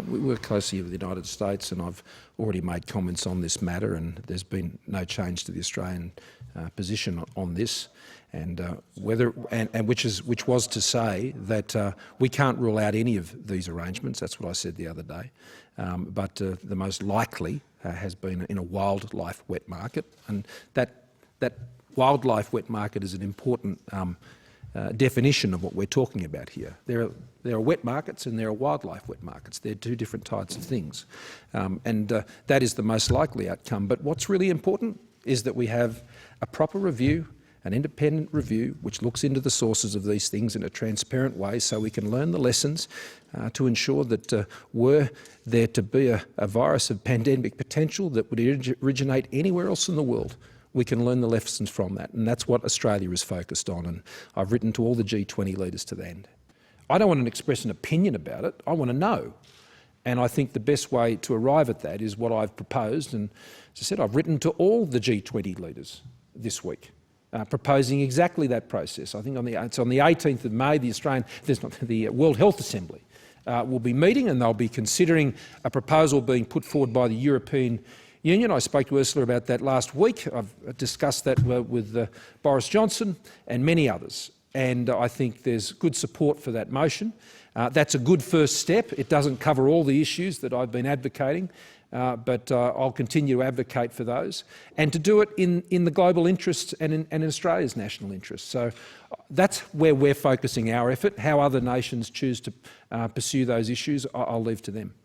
We work closely with the United States, and I've already made comments on this matter, and there's been no change to the Australian position on this, and which was to say that we can't rule out any of these arrangements. That's what I said the other day. But the most likely has been in a wildlife wet market, and that wildlife wet market is an important definition of what we're talking about here. There are wet markets and there are wildlife wet markets. They're two different types of things. That is the most likely outcome. But what's really important is that we have a proper review, an independent review, which looks into the sources of these things in a transparent way so we can learn the lessons to ensure that were there to be a virus of pandemic potential that would originate anywhere else in the world, we can learn the lessons from that, and that's what Australia is focused on, and I've written to all the G20 leaders to that end. I don't want to express an opinion about it, I want to know, and I think the best way to arrive at that is what I've proposed, and as I said, I've written to all the G20 leaders this week, proposing exactly that process. I think it's on the 18th of May, the World Health Assembly will be meeting, and they'll be considering a proposal being put forward by the European Union. I spoke to Ursula about that last week. I've discussed that with Boris Johnson and many others, and I think there's good support for that motion. That's a good first step. It doesn't cover all the issues that I've been advocating, but I'll continue to advocate for those, and to do it in the global interest and in Australia's national interest. So that's where we're focusing our effort. How other nations choose to pursue those issues, I'll leave to them.